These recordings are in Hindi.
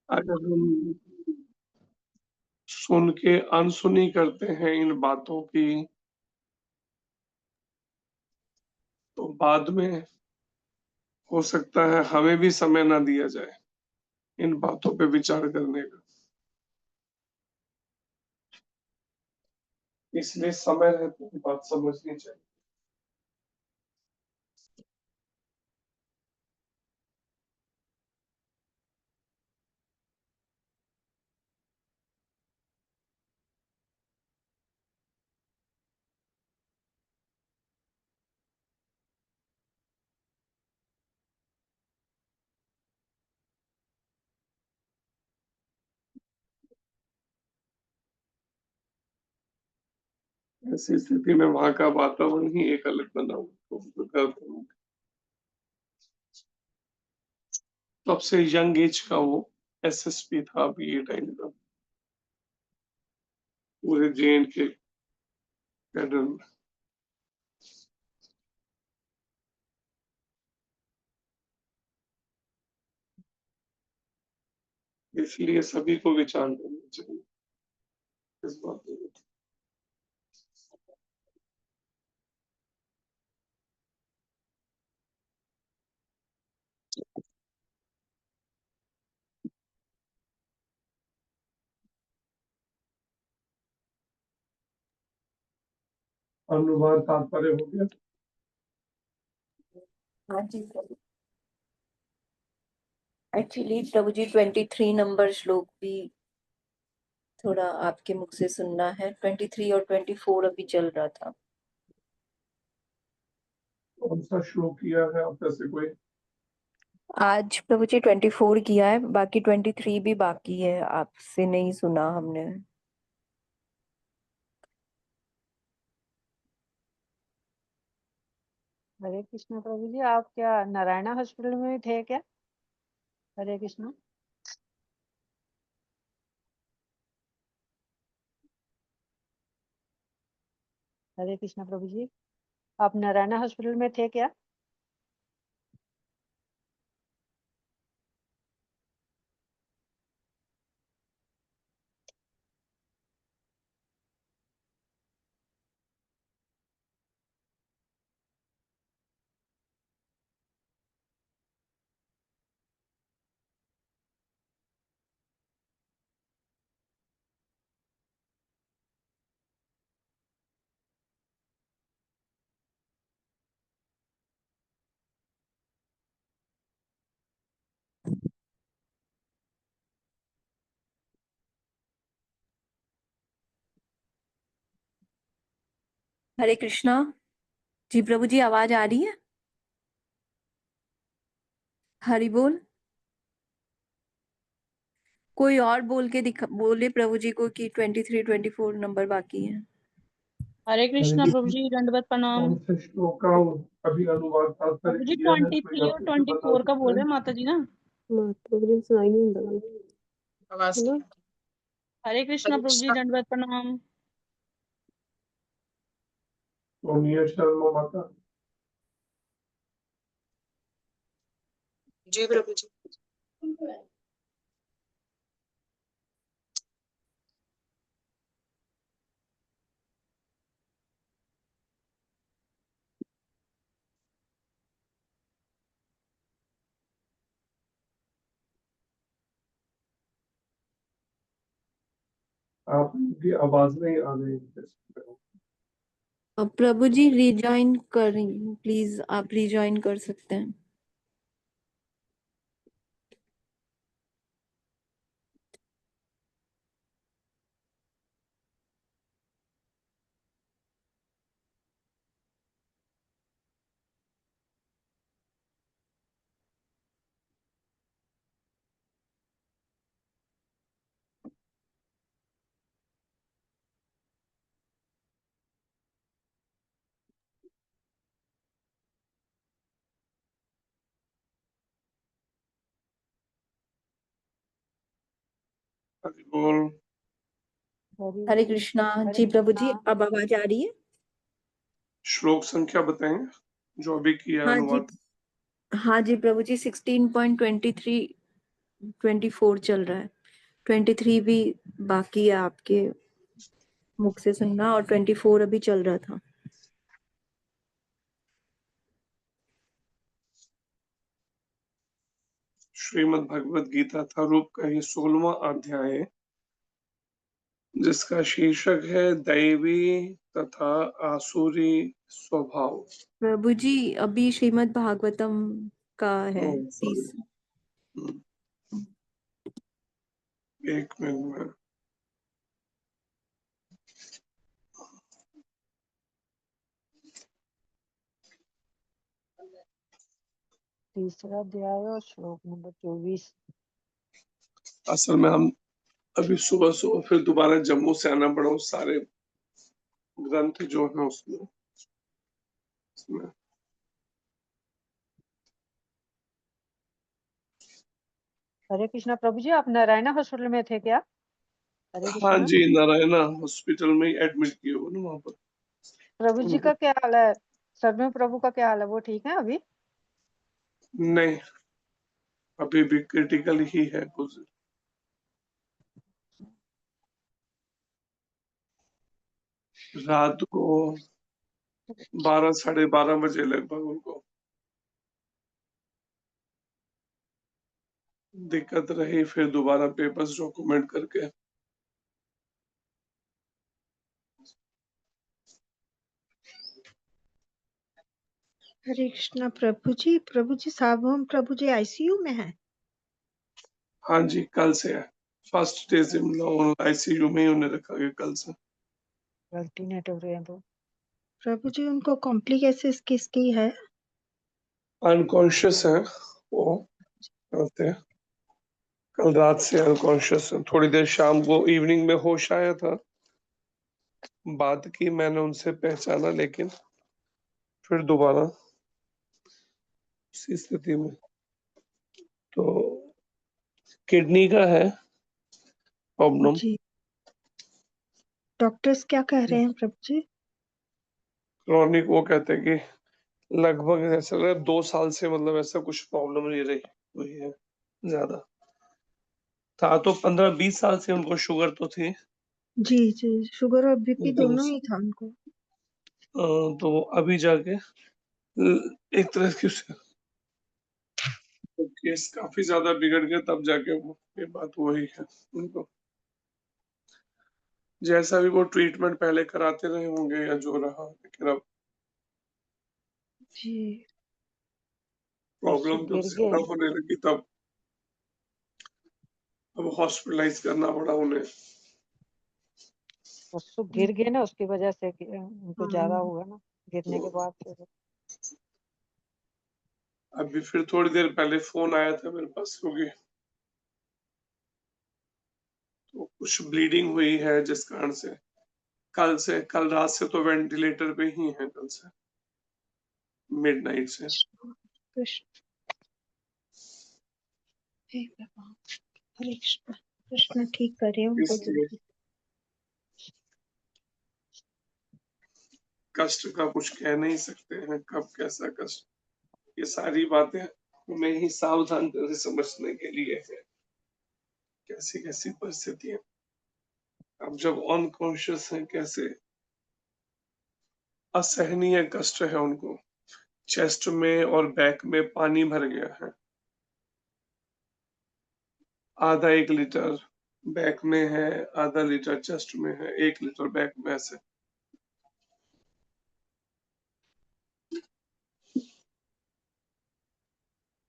अगर हम सुन के अनसुनी करते हैं इन बातों की, तो बाद में हो सकता है हमें भी समय ना दिया जाए इन बातों पे विचार करने का। इसलिए समय रहते बात समझनी चाहिए। ऐसी स्थिति में वहां का वातावरण ही एक अलग बना हुआ। सबसे यंग एज का वो एसएसपी था अभी ये टाइम का पूरे जेएन के कैडर में। इसलिए सभी को विचार करना चाहिए इस बात पे। अनुवाद तात्पर्य हो गया। हाँ जी एक्चुअली प्रभु जी 23 नंबर श्लोक भी थोड़ा आपके मुख से सुनना है। 23 और 24 अभी चल रहा था। कौन सा श्लोक किया है आप में से कोई? आज प्रभु जी 24 किया है, बाकी 23 भी बाकी है, आपसे नहीं सुना हमने। हरे कृष्णा प्रभु जी, आप क्या नारायणा हॉस्पिटल में थे क्या? हरे कृष्णा। हरे कृष्णा प्रभु जी, आप नारायणा हॉस्पिटल में थे क्या? हरे कृष्णा। जी प्रभु जी, आवाज आ रही है? हरि बोल। कोई और बोल के बोले प्रभु जी को कि 23 24 नंबर बाकी है। हरे कृष्णा प्रभु जी, दंडवत प्रणाम। कौन से श्लोक का अभी अनुवाद तात्पर्य प्रभु जी किया है? 23 और 24 का बोल रहे हैं माता जी ना। प्रभु जी सुनाई नहीं देता आवाज है ना? हरे कृष्णा प्रभु जी, दंडवत प्रणाम। सोनिया शर्मा माता। जी प्रभु जी। आपकी आवाज नहीं आ रही है। अब प्रभु जी रिजॉइन करें, प्लीज आप रिजॉइन कर सकते हैं। हरि बोल। हरे कृष्णा। जी प्रभु जी, अब आवाज आ रही है? श्लोक संख्या बताएंगे जो अभी किया हाँ जी। अनुवाद। हाँ जी प्रभु जी, 16.23 24 चल रहा है, 23 भी बाकी है आपके मुख से सुनना, और 24 अभी चल रहा था। श्रीमद् भगवत गीता था रूप का ही 16वां अध्याय, जिसका शीर्षक है दैवी तथा आसुरी स्वभाव। प्रभु जी अभी श्रीमद् भागवतम का है सॉरी, 30। एक मिनट में। तीसरा अध्याय और श्लोक नंबर 24। असल में हम अभी सुबह सुबह फिर दोबारा जम्मू से आना पड़ा, उस सारे ग्रंथ जो है उसमें हरे कृष्णा प्रभु जी, आप नारायणा हॉस्पिटल में थे क्या? हरे हाँ कृष्णा। जी, नारायणा हॉस्पिटल में एडमिट किए हो ना वहां पर। प्रभु जी का क्या हाल है? सरमे प्रभु का क्या हाल है? वो ठीक है अभी? नहीं, अभी भी क्रिटिकल ही है कुछ। रात को 12 साढ़े 12 बजे लगभग उनको दिक्कत रही, फिर दोबारा पेपर्स डॉक्यूमेंट करके हरे कृष्णा प्रभु जी सार्वभौम प्रभु जी आईसीयू में है। हाँ जी, कल से है। फर्स्ट डे से आईसीयू में ही उन्हें रखा गया कल से। अल्टरनेट हो रहे हैं तो। प्रभु जी उनको कॉम्प्लिकेशंस किसकी है? अनकॉन्शियस है वो, कहते हैं कल रात से अनकॉन्शियस है। थोड़ी देर शाम को इवनिंग में होश आया था, बात की मैंने उनसे, पहचाना, लेकिन फिर दोबारा उसी स्थिति में। तो किडनी का है प्रॉब्लम। जी डॉक्टर्स क्या कह रहे हैं प्रभु जी? क्रॉनिक, वो कहते हैं कि लगभग ऐसा लग रहा है 2 साल से, मतलब ऐसा कुछ प्रॉब्लम नहीं रही हुई है ज्यादा। था तो 15-20 साल से उनको शुगर तो थी, जी शुगर और बीपी लेकिन दोनों ही था उनको। तो अभी जाके एक तरह की केस काफी ज्यादा बिगड़ गया, तब जाके वो ये बात वही है उनको। जैसा भी वो ट्रीटमेंट पहले कराते रहे होंगे या जो रहा, लेकिन अब जी प्रॉब्लम जब गिर ज्यादा गए। होने लगी तब अब हॉस्पिटलाइज करना पड़ा उन्हें। परसों गिर गए ना, उसकी वजह से उनको ज्यादा हाँ हुआ ना, गिरने के बाद फिर। अभी फिर थोड़ी देर पहले फोन आया था मेरे पास, क्योंकि तो कुछ ब्लीडिंग हुई है जिस कारण से कल रात से तो वेंटिलेटर पे ही है, कल से मिडनाइट से। कृष्ण हे भगवान, हरे कृष्ण कृष्ण ठीक करे उनको इसलिए जल्दी। कष्ट का कुछ कह नहीं सकते हैं, कब कैसा कष्ट, ये सारी बातें हमें ही सावधान से समझने के लिए है, कैसी कैसी परिस्थितियां। अब जब अनकॉन्शियस है, कैसे असहनीय कष्ट है उनको। चेस्ट में और बैक में पानी भर गया है, आधा 1 लीटर बैक में है, आधा लीटर चेस्ट में है, 1 लीटर बैक में ऐसे।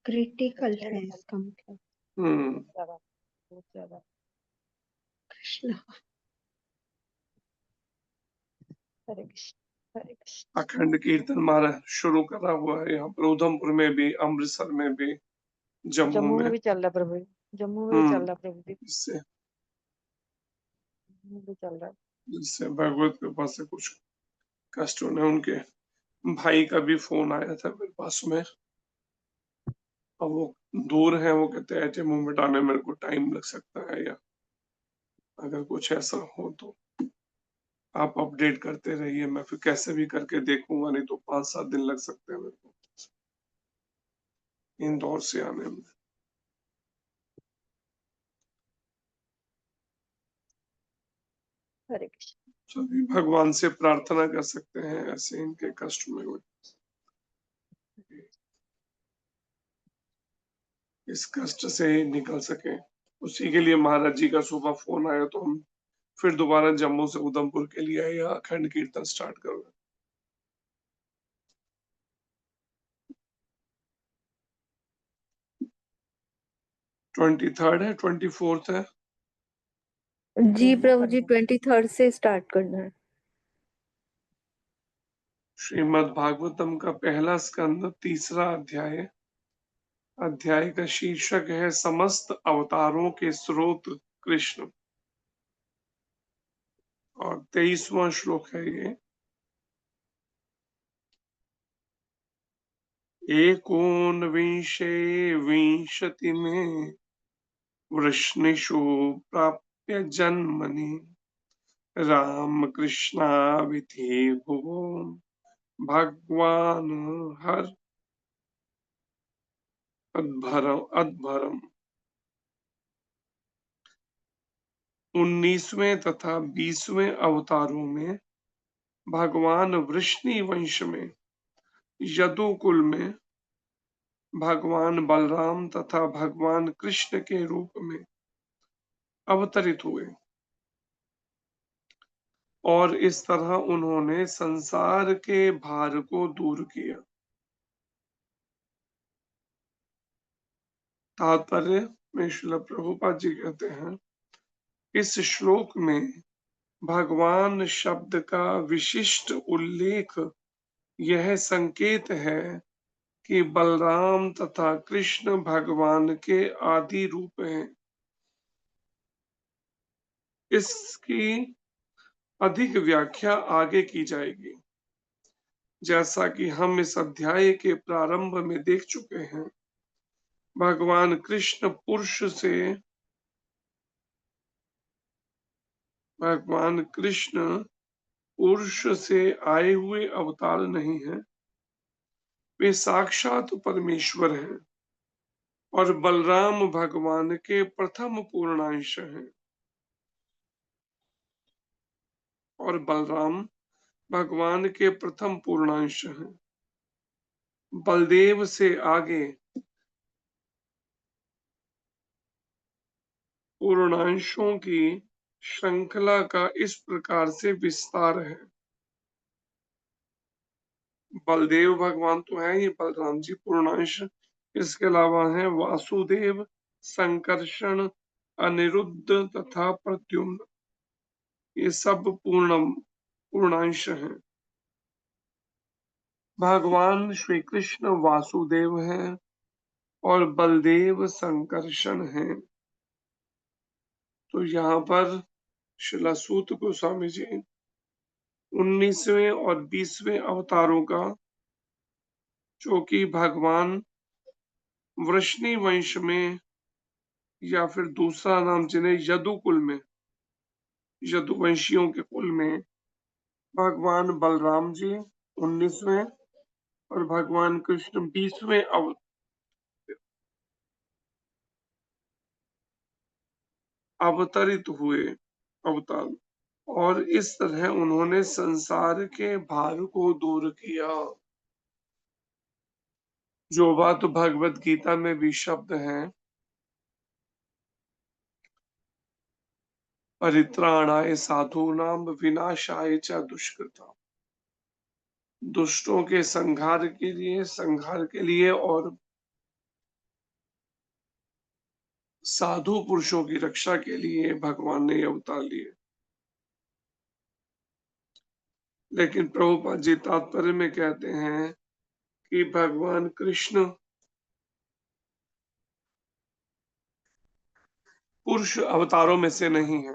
क्रिटिकल है इसका मतलब। ज्यादा, बहुत ज्यादा। कृष्ण हरे कृष्ण हरे कृष्ण। अखंड कीर्तन मारा शुरू करा हुआ है यहाँ पर, उधमपुर में भी, अमृतसर में भी, जम्मू जम्मू में में। भी चल रहा है प्रभु जी, जम्मू में भी चल रहा है प्रभु जी, जिससे जम्मू में भी चल रहा है। जिससे भगवत कृपा से कुछ कष्ट होने। उनके भाई का भी फोन आया था मेरे पास में, अब वो दूर है, वो कहते हैं जम्मू में आने मेरे को टाइम लग सकता है, या अगर कुछ ऐसा हो तो आप अपडेट करते रहिए, मैं फिर कैसे भी करके देखूंगा, नहीं तो 5-7 दिन लग सकते हैं मेरे को इंदौर से आने में। हरे कृष्ण। सभी भगवान से प्रार्थना कर सकते हैं ऐसे इनके कष्ट में हुए इस कष्ट से निकल सके। उसी के लिए महाराज जी का सुबह फोन आया तो हम फिर दोबारा जम्मू से उधमपुर के लिए आए, अखंड कीर्तन स्टार्ट कर रहे हैं। 23rd है, 24th है। जी दोनों प्रभु जी, करना है। 23rd से स्टार्ट करना है। श्रीमद् भागवतम का पहला स्कंद, तीसरा अध्याय। अध्याय का शीर्षक है समस्त अवतारों के स्रोत कृष्ण, और 23वां श्लोक है ये। एकोनविंशे विंशति में वृष्णिषु प्राप्य जन्मनि राम कृष्णाविधि भुवो भगवान हर अद्भरम। 19वें तथा 20वें अवतारों में भगवान वृष्णि वंश में यदुकुल में भगवान बलराम तथा भगवान कृष्ण के रूप में अवतरित हुए, और इस तरह उन्होंने संसार के भार को दूर किया। तात्पर्य में श्रील प्रभुपाद जी कहते हैं, इस श्लोक में भगवान शब्द का विशिष्ट उल्लेख यह संकेत है कि बलराम तथा कृष्ण भगवान के आदि रूप हैं। इसकी अधिक व्याख्या आगे की जाएगी। जैसा कि हम इस अध्याय के प्रारंभ में देख चुके हैं, भगवान कृष्ण पुरुष से आए हुए अवतार नहीं हैं, वे साक्षात परमेश्वर हैं, और बलराम भगवान के प्रथम पूर्णांश हैं। और बलराम भगवान के प्रथम पूर्णांश हैं। बलदेव से आगे पूर्णांशों की श्रृंखला का इस प्रकार से विस्तार है। बलदेव भगवान तो है ही, बलराम जी पूर्णांश। इसके अलावा है वासुदेव, संकर्षण, अनिरुद्ध तथा प्रद्युम्न। ये सब पूर्णांश हैं। भगवान श्री कृष्ण वासुदेव हैं और बलदेव संकर्षण हैं। तो यहाँ पर श्रील सूत गोस्वामी जी 19वें और 20वें अवतारों का, जो कि भगवान वृष्णि वंश में, या फिर दूसरा नाम जिन्हें यदुकुल में, यदुवंशियों के कुल में भगवान बलराम जी 19वें और भगवान कृष्ण 20वें अवतरित हुए अवतार, और इस तरह उन्होंने संसार के भार को दूर किया। जो बात भगवत गीता में भी शब्द है, परित्राणाय साधूनाम विनाशाय च दुष्कृता। दुष्टों के संहार के लिए और साधु पुरुषों की रक्षा के लिए भगवान ने अवतार लिए। लेकिन प्रभुपाद जी तात्पर्य में कहते हैं कि भगवान कृष्ण पुरुष अवतारों में से नहीं है।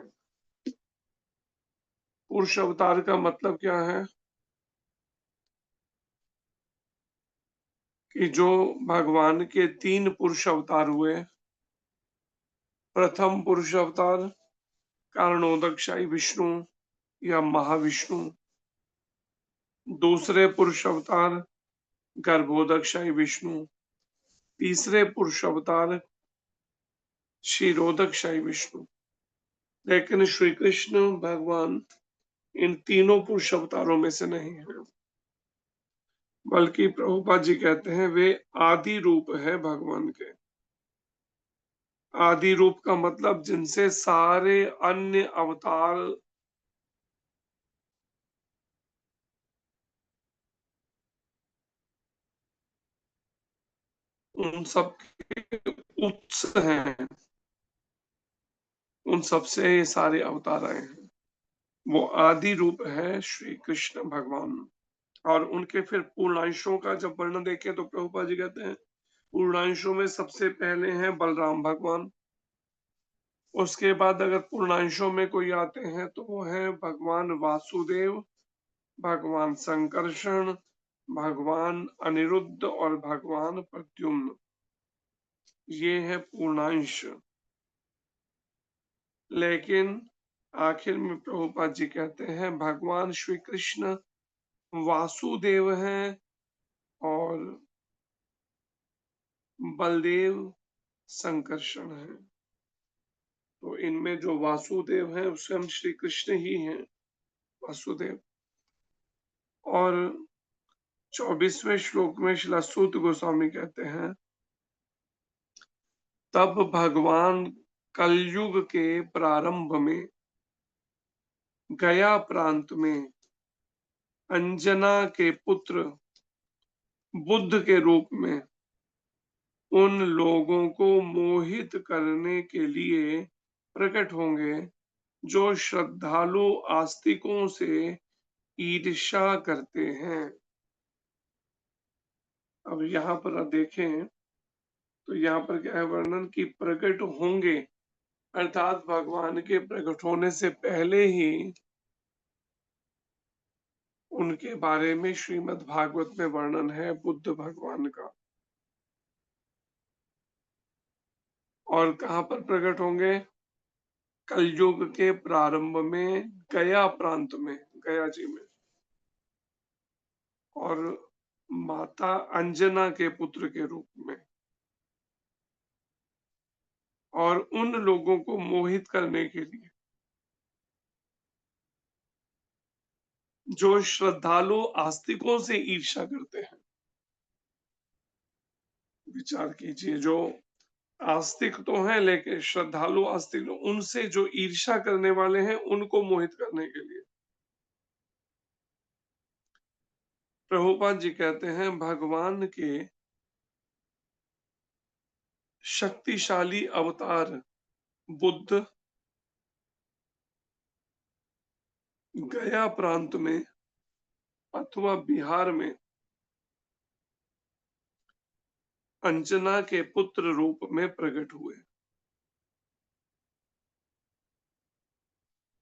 पुरुष अवतार का मतलब क्या है? कि जो भगवान के 3 पुरुष अवतार हुए। प्रथम पुरुष अवतार कारणोदकशाही विष्णु या महाविष्णु। दूसरे पुरुष अवतार गर्भोदकशाही विष्णु। तीसरे पुरुष अवतार क्षीरोदकशाही विष्णु। लेकिन श्री कृष्ण भगवान इन तीनों पुरुष अवतारों में से नहीं है, बल्कि प्रभुपाद जी कहते हैं वे आदि रूप है भगवान के। आदि रूप का मतलब जिनसे सारे अन्य अवतार उन सब के उत्स हैं, उन सबसे ये सारे अवतार आए हैं। वो आदि रूप है श्री कृष्ण भगवान। और उनके फिर पूर्णांशों का जब वर्णन देखें तो प्रभुपाद जी कहते हैं पूर्णांशों में सबसे पहले हैं बलराम भगवान। उसके बाद अगर पूर्णांशों में कोई आते हैं तो वो है भगवान वासुदेव, भगवान संकर्षण, भगवान अनिरुद्ध और भगवान प्रद्युम्न। ये है पूर्णांश। लेकिन आखिर में प्रभुपाद जी कहते हैं भगवान श्री कृष्ण वासुदेव हैं और बलदेव संकर्षण है। तो इनमें जो वासुदेव है स्वयं श्री कृष्ण ही हैं वासुदेव। और 24वें श्लोक में श्रील सूत गोस्वामी कहते हैं तब भगवान कलयुग के प्रारंभ में गया प्रांत में अंजना के पुत्र बुद्ध के रूप में उन लोगों को मोहित करने के लिए प्रकट होंगे जो श्रद्धालु आस्तिकों से ईर्ष्या करते हैं। अब यहाँ पर आप देखें तो यहाँ पर क्या है वर्णन की प्रकट होंगे, अर्थात भगवान के प्रकट होने से पहले ही उनके बारे में श्रीमद् भागवत में वर्णन है बुद्ध भगवान का। और कहाँ पर प्रकट होंगे? कलयुग के प्रारंभ में गया प्रांत में, गया जी में। और माता अंजना के पुत्र के रूप में, और उन लोगों को मोहित करने के लिए जो श्रद्धालु आस्तिकों से ईर्ष्या करते हैं। विचार कीजिए, जो आस्तिक तो हैं लेकिन श्रद्धालु आस्तिक उनसे जो ईर्ष्या करने वाले हैं उनको मोहित करने के लिए प्रभुपाद जी कहते हैं भगवान के शक्तिशाली अवतार बुद्ध गया प्रांत में अथवा बिहार में अंजना के पुत्र रूप में प्रकट हुए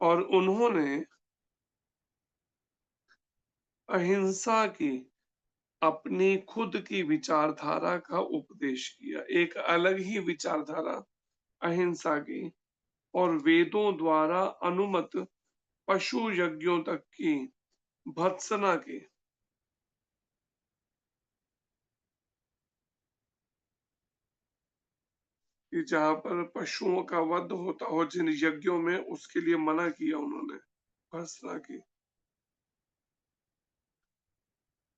और उन्होंने अहिंसा की अपनी खुद की विचारधारा का उपदेश किया। एक अलग ही विचारधारा अहिंसा की और वेदों द्वारा अनुमत पशु यज्ञों तक की भत्सना की। कि जहां पर पशुओं का वध होता हो जिन यज्ञों में, उसके लिए मना किया उन्होंने, भत्सना की।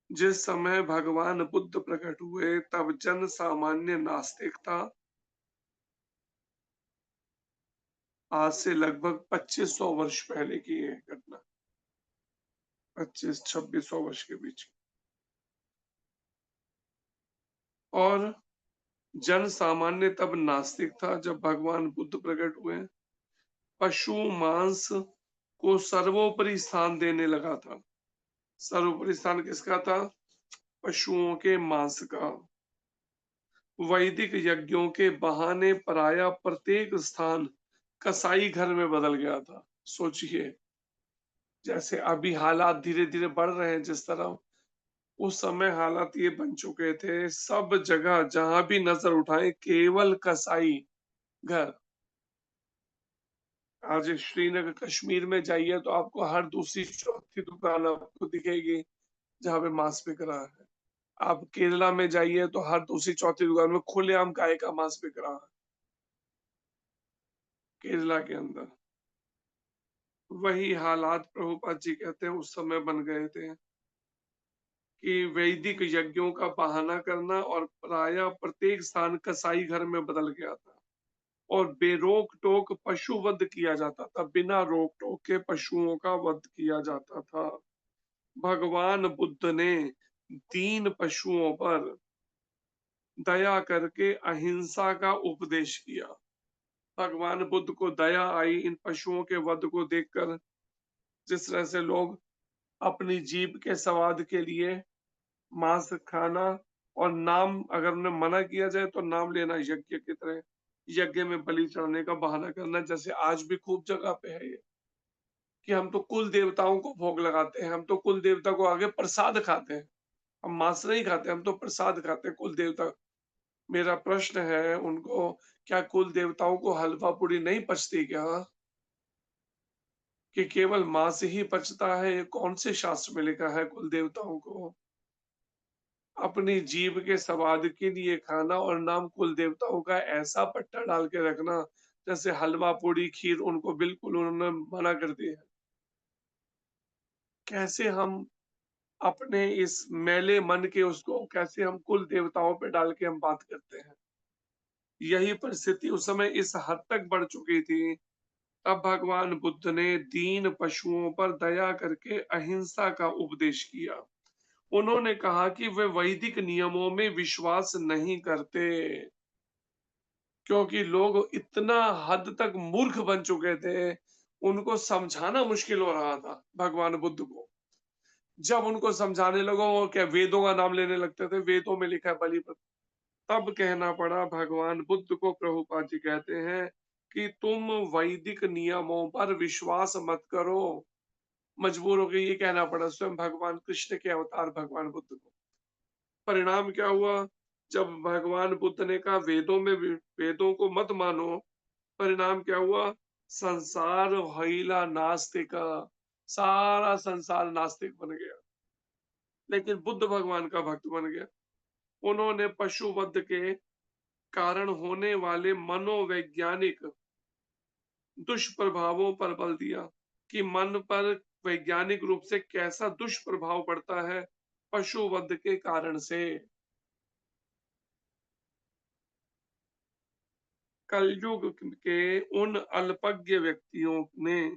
जिस समय भगवान बुद्ध प्रकट हुए तब जन सामान्य नास्तिक था। आज से लगभग 2500 वर्ष पहले की यह घटना, 2500-2600 वर्ष के बीच। और जन सामान्य तब नास्तिक था जब भगवान बुद्ध प्रकट हुए। पशु मांस को सर्वोपरि स्थान देने लगा था। सर्वोपरि स्थान किसका था? पशुओं के मांस का। वैदिक यज्ञों के बहाने पराया प्रत्येक स्थान कसाई घर में बदल गया था। सोचिए, जैसे अभी हालात धीरे धीरे बढ़ रहे हैं जिस तरह, उस समय हालात ये बन चुके थे सब जगह जहां भी नजर उठाए केवल कसाई घर। आज श्रीनगर कश्मीर में जाइए तो आपको हर दूसरी चौथी दुकान आपको दिखेगी जहां पे मांस बिक रहा है। आप केरला में जाइए तो हर दूसरी चौथी दुकान में खुलेआम गाय का मांस बिक रहा है केरला के अंदर। वही हालात प्रभुपाद जी कहते हैं उस समय बन गए थे कि वैदिक यज्ञों का बहाना करना और प्राय प्रत्येक स्थान कसाई घर में बदल गया था और बेरोक टोक पशु वध किया जाता था, बिना रोक टोक के पशुओं का वध किया जाता था। भगवान बुद्ध ने दीन पशुओं पर दया करके अहिंसा का उपदेश किया। भगवान बुद्ध को दया आई इन पशुओं के वध को देखकर, जिस तरह से लोग अपनी जीभ के स्वाद के लिए मांस खाना और नाम अगर उन्हें मना किया जाए तो नाम लेना यज्ञ की तरह, यज्ञ में बलि चढ़ाने का बहाना करना, जैसे आज भी खूब जगह पे है ये कि हम तो कुल देवताओं को भोग लगाते हैं, हम तो कुल देवता को आगे प्रसाद खाते हैं, हम मांस नहीं खाते, हम तो प्रसाद खाते हैं कुल देवता। मेरा प्रश्न है उनको, क्या कुल देवताओं को हलवा पूड़ी नहीं पचती क्या, कि केवल मांस ही पचता है? ये कौन से शास्त्र में लिखा है कुल देवताओं को अपनी जीभ के स्वाद के लिए खाना और नाम कुल देवताओं का ऐसा पट्टा डाल के रखना जैसे हलवा पूड़ी खीर उनको बिल्कुल उन्होंने मना कर दिया है। कैसे हम अपने इस मैले मन के उसको कैसे हम कुल देवताओं पे डाल के हम बात करते हैं। यही परिस्थिति उस समय इस हद तक बढ़ चुकी थी। तब भगवान बुद्ध ने दीन पशुओं पर दया करके अहिंसा का उपदेश किया। उन्होंने कहा कि वे वैदिक नियमों में विश्वास नहीं करते क्योंकि लोग इतना हद तक मूर्ख बन चुके थे, उनको समझाना मुश्किल हो रहा था भगवान बुद्ध को। जब उनको समझाने लगो वो क्या वेदों का नाम लेने लगते थे, वेदों में लिखा है बलि पर, तब कहना पड़ा भगवान बुद्ध को। प्रभुपाद जी कहते हैं कि तुम वैदिक नियमों पर विश्वास मत करो। मजबूर होकर ये कहना पड़ा स्वयं भगवान कृष्ण के अवतार भगवान बुद्ध को। परिणाम क्या हुआ? जब भगवान बुद्ध ने कहा वेदों को मत मानो, परिणाम क्या हुआ? संसार हईला नास्तिका, सारा संसार नास्तिक बन गया, लेकिन बुद्ध भगवान का भक्त बन गया। उन्होंने पशु वध के कारण होने वाले मनोवैज्ञानिक दुष्प्रभावों पर बल दिया कि मन पर वैज्ञानिक रूप से कैसा दुष्प्रभाव पड़ता है पशु वध के कारण से। कलयुग के उन अल्पज्ञ व्यक्तियों ने,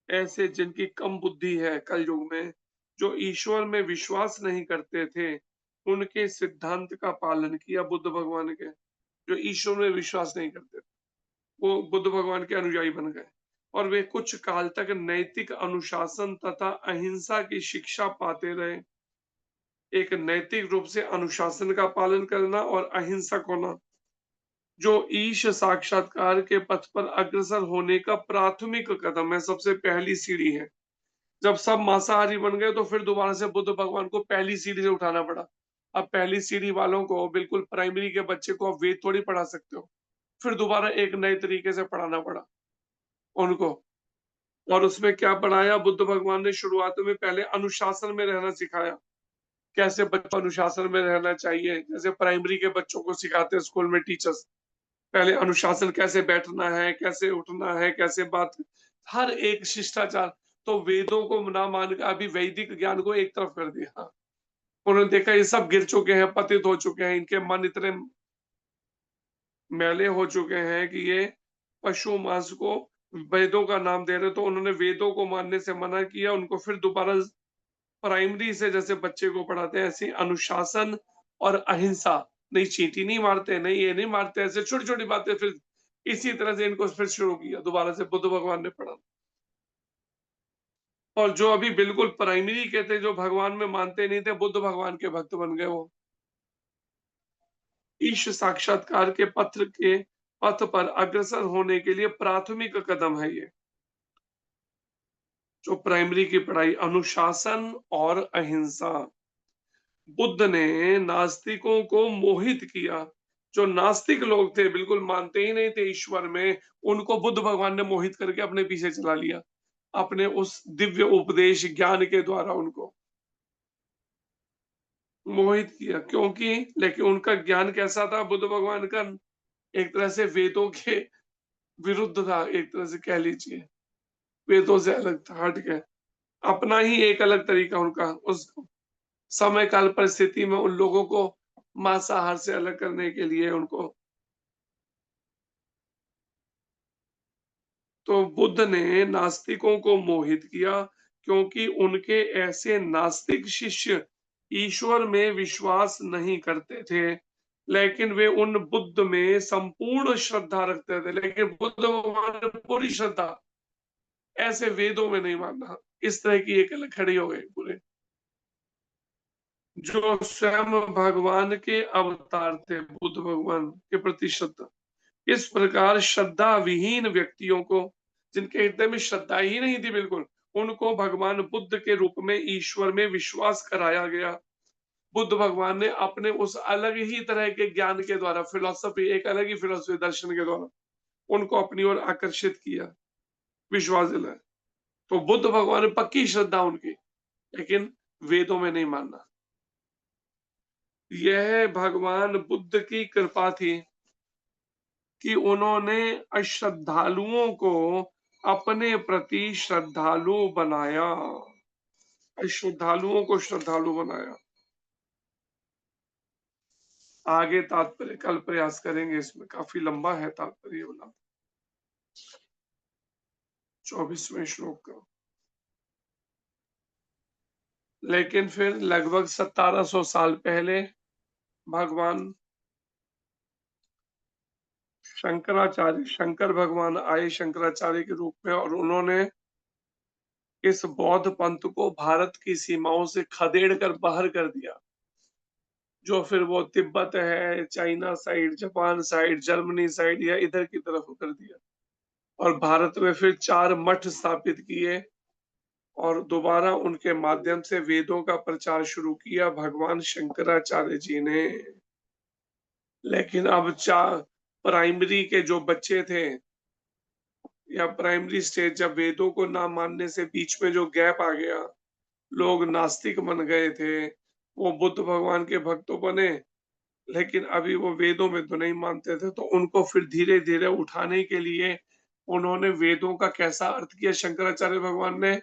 ऐसे जिनकी कम बुद्धि है कलयुग में, जो ईश्वर में विश्वास नहीं करते थे, उनके सिद्धांत का पालन किया बुद्ध भगवान के। जो ईश्वर में विश्वास नहीं करते थे वो बुद्ध भगवान के अनुयायी बन गए और वे कुछ काल तक नैतिक अनुशासन तथा अहिंसा की शिक्षा पाते रहे। एक नैतिक रूप से अनुशासन का पालन करना और अहिंसक होना, जो ईश साक्षात्कार के पथ पर अग्रसर होने का प्राथमिक कदम है, सबसे पहली सीढ़ी है। जब सब मांसाहारी बन गए तो फिर दोबारा से बुद्ध भगवान को पहली सीढ़ी से उठाना पड़ा। अब पहली सीढ़ी वालों को, बिल्कुल प्राइमरी के बच्चे को अब वेद थोड़ी पढ़ा सकते हो, फिर दोबारा एक नए तरीके से पढ़ाना पड़ा उनको। और उसमें क्या पढ़ाया? बुद्ध भगवान ने शुरुआत में पहले अनुशासन में रहना सिखाया, कैसे बच्चों अनुशासन में रहना चाहिए, जैसे प्राइमरी के बच्चों को सिखाते हैं स्कूल में टीचर्स। पहले अनुशासन, कैसे बैठना है, कैसे उठना है, कैसे बात, हर एक शिष्टाचार। तो वेदों को ना मान कर अभी वैदिक ज्ञान को एक तरफ कर दिया। उन्होंने देखा ये सब गिर चुके हैं, पतित हो चुके हैं, इनके मन इतने मैले हो चुके हैं कि ये पशु मांस को वेदों का नाम दे रहे, तो उन्होंने वेदों को मानने से मना किया। उनको फिर दोबारा प्राइमरी से जैसे बच्चे को पढ़ाते हैं ऐसे अनुशासन और अहिंसा, नहीं चींटी नहीं मारते, नहीं ये नहीं मारते, ऐसे छोटी छोटी बातें फिर इसी तरह से इनको फिर शुरू किया दोबारा से बुद्ध भगवान ने पढ़ा। और जो अभी बिल्कुल प्राइमरी के थे, जो भगवान में मानते नहीं थे, बुद्ध भगवान के भक्त बन गए। वो ईश साक्षात्कार के पथ पर अग्रसर होने के लिए प्राथमिक कदम है ये, जो प्राइमरी की पढ़ाई, अनुशासन और अहिंसा। बुद्ध ने नास्तिकों को मोहित किया। जो नास्तिक लोग थे, बिल्कुल मानते ही नहीं थे ईश्वर में, उनको बुद्ध भगवान ने मोहित करके अपने पीछे चला लिया, अपने उस दिव्य उपदेश ज्ञान के द्वारा उनको मोहित किया। क्योंकि लेकिन उनका ज्ञान कैसा था? बुद्ध भगवान का एक तरह से वेदों के विरुद्ध था, एक तरह से कह लीजिए। वेदों से अलग था, हट गए, अपना ही एक अलग तरीका उनका, उस समय काल परिस्थिति में उन लोगों को मांसाहार से अलग करने के लिए उनको। तो बुद्ध ने नास्तिकों को मोहित किया, क्योंकि उनके ऐसे नास्तिक शिष्य ईश्वर में विश्वास नहीं करते थे, लेकिन वे उन बुद्ध में संपूर्ण श्रद्धा रखते थे। लेकिन बुद्ध भगवान ने पूरी श्रद्धा, ऐसे वेदों में नहीं मानना। इस तरह की एक अलग खड़ी हो गई पूरे, जो स्वयं भगवान के अवतार थे, बुद्ध भगवान के प्रति श्रद्धा। इस प्रकार श्रद्धा विहीन व्यक्तियों को, जिनके हृदय में श्रद्धा ही नहीं थी बिल्कुल, उनको भगवान बुद्ध के रूप में ईश्वर में विश्वास कराया गया। बुद्ध भगवान ने अपने उस अलग ही तरह के ज्ञान के द्वारा, फिलॉसफी, एक अलग ही फिलॉसफी दर्शन के द्वारा उनको अपनी ओर आकर्षित किया, विश्वास दिलाया। तो बुद्ध भगवान ने पक्की श्रद्धा उनकी, लेकिन वेदों में नहीं मानना। यह भगवान बुद्ध की कृपा थी कि उन्होंने अश्रद्धालुओं को अपने प्रति श्रद्धालु बनाया, अश्रद्धालुओं को श्रद्धालु बनाया। आगे तात्पर्य कल प्रयास करेंगे, इसमें काफी लंबा है तात्पर्य वाला 24वें श्लोक का। लेकिन फिर लगभग 1700 साल पहले भगवान शंकराचार्य, शंकर भगवान आए शंकराचार्य के रूप में, और उन्होंने इस बौद्ध पंथ को भारत की सीमाओं से खदेड़ कर बाहर कर दिया, जो फिर वो तिब्बत है, China side, Japan side, Germany side या इधर की तरफ कर दिया, और भारत में फिर 4 मठ स्थापित किए, और दोबारा उनके माध्यम से वेदों का प्रचार शुरू किया भगवान शंकराचार्य जी ने। लेकिन अब प्राइमरी के जो बच्चे थे, या प्राइमरी स्टेज, जब वेदों को ना मानने से बीच में जो गैप आ गया, लोग नास्तिक बन गए थे, वो बुद्ध भगवान के भक्त बने, लेकिन अभी वो वेदों में तो नहीं मानते थे। तो उनको फिर धीरे धीरे उठाने के लिए उन्होंने वेदों का कैसा अर्थ किया शंकराचार्य भगवान ने,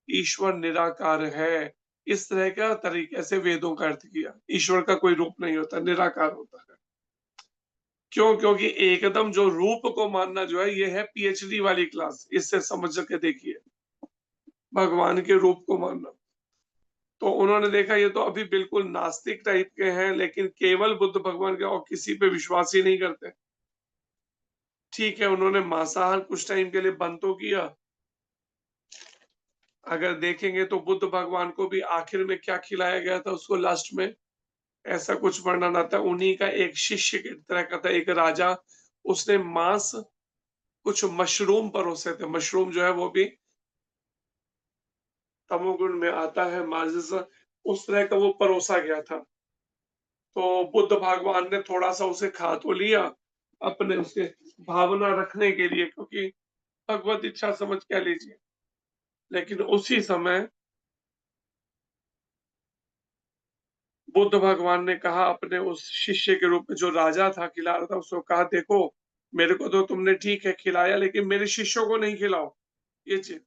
ईश्वर निराकार है, इस तरह का तरीके से वेदों का अर्थ किया। ईश्वर का कोई रूप नहीं होता, निराकार होता है। क्यों? क्योंकि एकदम जो रूप को मानना जो है, ये है पीएचडी वाली क्लास, इससे समझ के देखिए, भगवान के रूप को मानना। तो उन्होंने देखा ये तो अभी बिल्कुल नास्तिक टाइप के हैं, लेकिन केवल बुद्ध भगवान के और किसी पे विश्वास ही नहीं करते। ठीक है, उन्होंने मांसाहार कुछ टाइम के लिए बंद तो किया। अगर देखेंगे तो बुद्ध भगवान को भी आखिर में क्या खिलाया गया था उसको, लास्ट में ऐसा कुछ वर्णन आता है, उन्हीं का एक शिष्य की तरह का था, एक राजा, उसने मांस, कुछ मशरूम परोसे थे। मशरूम जो है वो भी तमोगुण में आता है, मार्जिस, उस तरह का वो परोसा गया था। तो बुद्ध भगवान ने थोड़ा सा उसे खा तो लिया, अपने उसके भावना रखने के लिए, क्योंकि भगवत इच्छा समझ कह लीजिए। लेकिन उसी समय बुद्ध भगवान ने कहा अपने उस शिष्य के रूप में, जो राजा था खिला रहा था, उसको कहा, देखो मेरे को तो तुमने ठीक है खिलाया, लेकिन मेरे शिष्यों को नहीं खिलाओ ये चीज।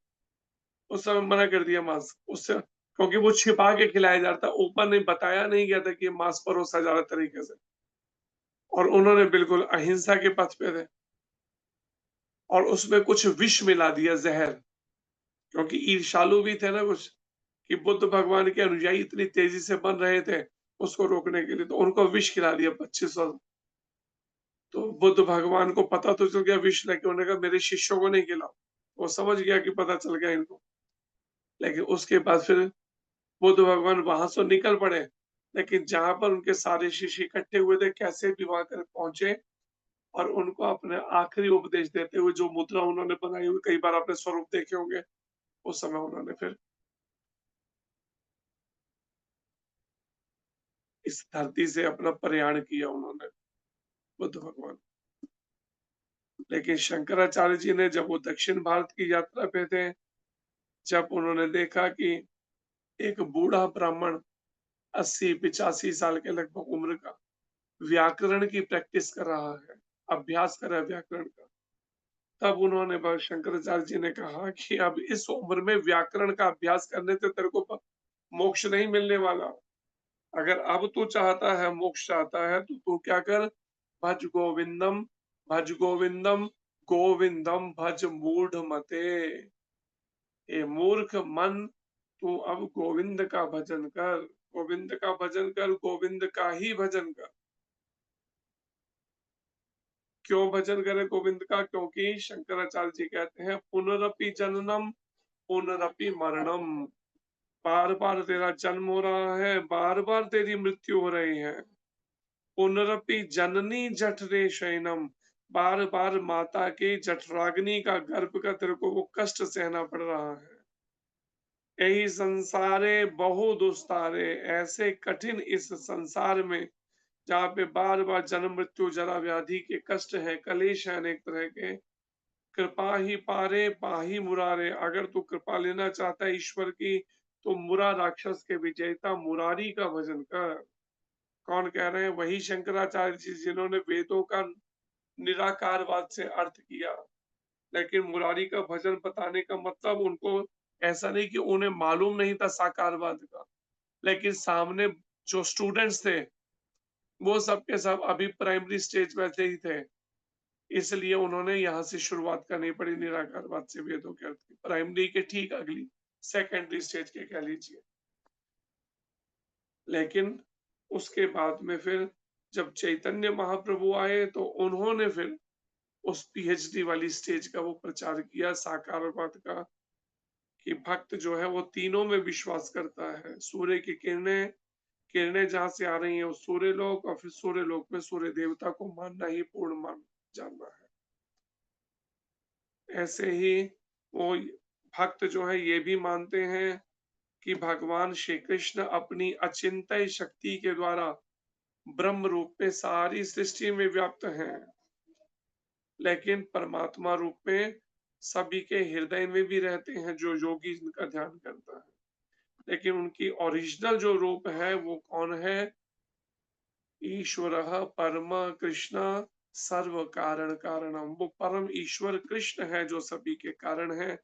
उस समय मना कर दिया मांस उससे, क्योंकि वो छिपा के खिलाया जा रहा था, ऊपर नहीं बताया नहीं गया था कि ये मांस परोसा जा रहा तरीके से। और उन्होंने बिल्कुल अहिंसा के पथ पे थे, और उसमें कुछ विष मिला दिया, जहर, क्योंकि ईर्ष्यालु भी थे ना कुछ, कि बुद्ध भगवान के अनुयायी इतनी तेजी से बन रहे थे उसको रोकने के लिए, तो उनको विष खिला दिया 2500। तो बुद्ध भगवान को पता तो चल गया विष, लेकिन उन्होंने कहा मेरे शिष्यों को नहीं खिलाओ। वो समझ गया कि पता चल गया इनको। लेकिन उसके बाद फिर बुद्ध भगवान वहां से निकल पड़े, लेकिन जहां पर उनके सारे शिष्य इकट्ठे हुए थे, कैसे भी वहां कर पहुंचे, और उनको अपने आखिरी उपदेश देते हुए, जो मुद्रा उन्होंने बनाई हुई, कई बार आपने स्वरूप देखे होंगे, उस समय उन्होंने फिर इस धरती से अपना प्रयाण किया उन्होंने, बुद्ध भगवान। लेकिन शंकराचार्य जी ने, जब वो दक्षिण भारत की यात्रा पे थे, जब उन्होंने देखा कि एक बूढ़ा ब्राह्मण 80-85 साल के लगभग उम्र का व्याकरण की प्रैक्टिस कर रहा है, अभ्यास कर रहा है व्याकरण का, तब उन्होंने शंकराचार्य जी ने कहा कि अब इस उम्र में व्याकरण का अभ्यास करने से तेरे को मोक्ष नहीं मिलने वाला। अगर अब तू चाहता है, मोक्ष चाहता है, तो तू क्या कर, भज गोविंदम, भज गोविंदम, गोविंदम भज मूढ़ मते। ए मूर्ख मन, तू अब गोविंद का भजन कर, गोविंद का भजन कर, गोविंद का ही भजन कर। क्यों भजन करे गोविंद का? क्योंकि शंकराचार्य जी कहते हैं पुनरपि जननम पुनरपि मरणम, बार बार तेरा जन्म हो रहा है, बार बार तेरी मृत्यु हो रही है। पुनरपि जननी जठरे शयनम, बार बार माता के जठराग्नि का गर्भ का तेरे को वो कष्ट सहना पड़ रहा है। यही संसारे बहु दुस्तारे, ऐसे कठिन इस संसार में जहाँ पे बार बार जन्म मृत्यु जरा व्याधि के कष्ट है, कलेश है अनेक तरह के, कृपा ही पारे पाही मुरारे। अगर तू कृपा लेना चाहता है ईश्वर की, तो मुरा राक्षस के विजेता मुरारी का भजन कर। कौन कह रहे हैं? वही शंकराचार्य जी जिन्होंने वेदों का निराकारवाद से अर्थ किया। लेकिन मुरारी का भजन बताने का मतलब उनको ऐसा नहीं कि उन्हें मालूम नहीं था साकारवाद का, लेकिन सामने जो स्टूडेंट्स थे वो सब के सब अभी प्राइमरी स्टेज वैसे ही थे, इसलिए उन्होंने यहाँ से शुरुआत करनी पड़ी निराकारवाद से वेदों के अर्थ की। प्राइमरी के ठीक अगली सेकेंडरी स्टेज के कह लीजिए। लेकिन उसके बाद में फिर जब चैतन्य महाप्रभु आए तो उन्होंने फिर उस पीएचडी वाली स्टेज का वो प्रचार किया साकारवाद का, कि भक्त जो है वो तीनों में विश्वास करता है। सूर्य की किरणें जहां से आ रही हैं वो सूर्य लोक, और फिर सूर्य लोक में सूर्य देवता को मानना ही पूर्ण मान जानना है। ऐसे ही वो भक्त जो है ये भी मानते हैं कि भगवान श्री कृष्ण अपनी अचिंत्य शक्ति के द्वारा ब्रह्म रूप में सारी सृष्टि में व्याप्त हैं, लेकिन परमात्मा रूप में सभी के हृदय में भी रहते हैं जो योगी इनका ध्यान करता है। लेकिन उनकी ओरिजिनल जो रूप है वो कौन है? ईश्वरः परम कृष्ण सर्व कारण कारणम, वो परम ईश्वर कृष्ण है जो सभी के कारण है।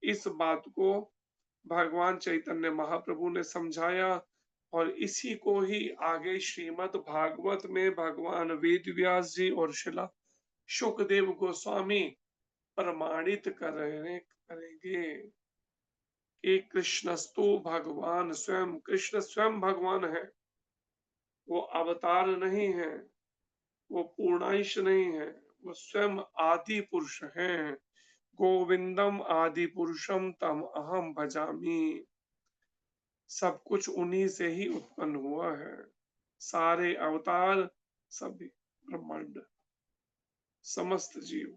इस बात को भगवान चैतन्य महाप्रभु ने समझाया, और इसी को ही आगे श्रीमद् भागवत में भगवान वेद व्यास जी और शिला शुकदेव गोस्वामी प्रमाणित करेंगे कि कृष्णस्तु भगवान स्वयं, कृष्ण स्वयं भगवान है। वो अवतार नहीं है, वो पूर्णांश नहीं है, वो स्वयं आदि पुरुष हैं। गोविंदम आदि पुरुषम तम अहम भजामी। सब कुछ उन्हीं से ही उत्पन्न हुआ है, सारे अवतार, सभी ब्रह्मांड, समस्त जीव।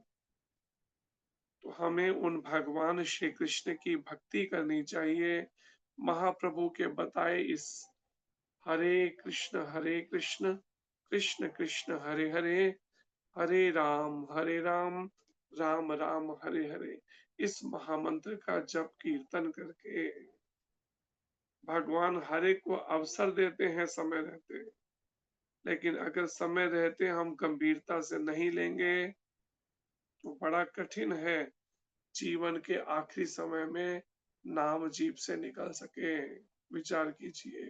तो हमें उन भगवान श्री कृष्ण की भक्ति करनी चाहिए। महाप्रभु के बताए इस हरे कृष्ण कृष्ण कृष्ण हरे हरे, हरे राम राम राम हरे हरे, इस महामंत्र का जप कीर्तन करके भगवान हर एक को अवसर देते हैं समय रहते, लेकिन अगर समय रहते हम गंभीरता से नहीं लेंगे तो बड़ा कठिन है जीवन के आखिरी समय में नाम जीभ से निकल सके। विचार कीजिए,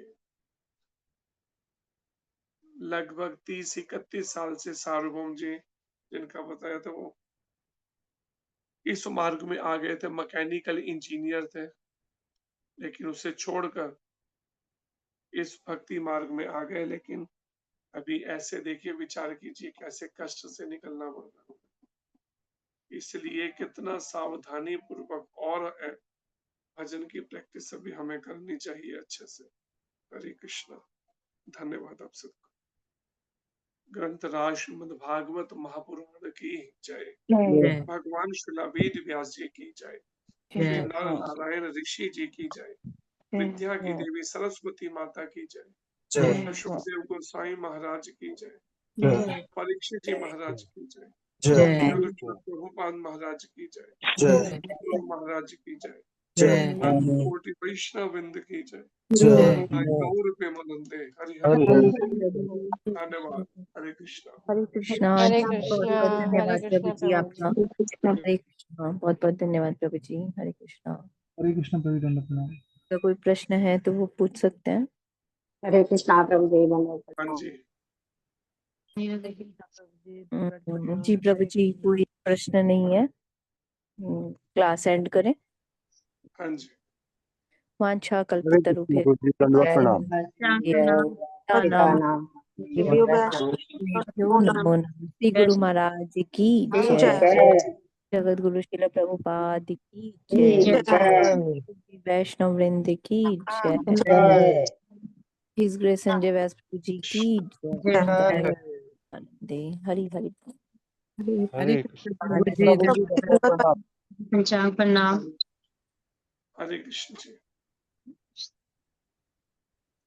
लगभग 30-31 साल से सार्वभौम जी जिनका बताया था वो इस मार्ग में आ गए थे, मैकेनिकल इंजीनियर थे, लेकिन उसे छोड़कर इस भक्ति मार्ग में आ गए। लेकिन अभी ऐसे देखिए, विचार कीजिए कैसे कष्ट से निकलना पड़ रहा। इसलिए कितना सावधानी पूर्वक और भजन की प्रैक्टिस अभी हमें करनी चाहिए अच्छे से। हरे कृष्णा। धन्यवाद आप सबको। ग्रंथ राज श्रीमद् भागवत महापुराण की जय। भगवान श्रीला वेद व्यास जी की जय। श्री नर नारायण ऋषि जी की जय। विद्या की देवी सरस्वती माता की जय। सुखदेव गोस्वामी महाराज की जय। परीक्षित जी महाराज की जय। प्रभुपाद महाराज की जय। गुरु महाराज की जय। जय कोटि वैष्णव वृंद की जय। जय गौर प्रेमानंदे हरि हरि हरि। हरि। धन्यवाद। हरे कृष्णा। हरे कृष्णा हरे जी, बहुत कृष्णा बहुत हरे धन्यवाद कृष्णा प्रभु जी प्रभु जी। आपका। हरे कृष्णा, बहुत बहुत धन्यवाद प्रभु जी। हरे कृष्णा। हरे कृष्ण प्रभु दंड प्रणाम। तो कोई प्रश्न है तो वो पूछ सकते हैं। हरे कृष्णा प्रभु जी बंदे हाँ जी। जी प्रभु जी, कोई प्रश्न नहीं है। क्लास एंड करें। हाँ जी। वांछा हरे कल्पतरुभ्य कृष्ण प्रभु जी दंडवत प्रणाम। नाम नमो नमः। श्री गुरु महाराज की जय। जगत गुरु श्रील प्रभुपाद की जय। वैष्णव वृंद की जय। हिज ग्रेस संजय व्यास प्रभु जी की जय। आनंदे हरि हरि। हरे कृष्ण प्रभु जी दंडवत प्रणाम। प्रणाम। हरे कृष्ण जी।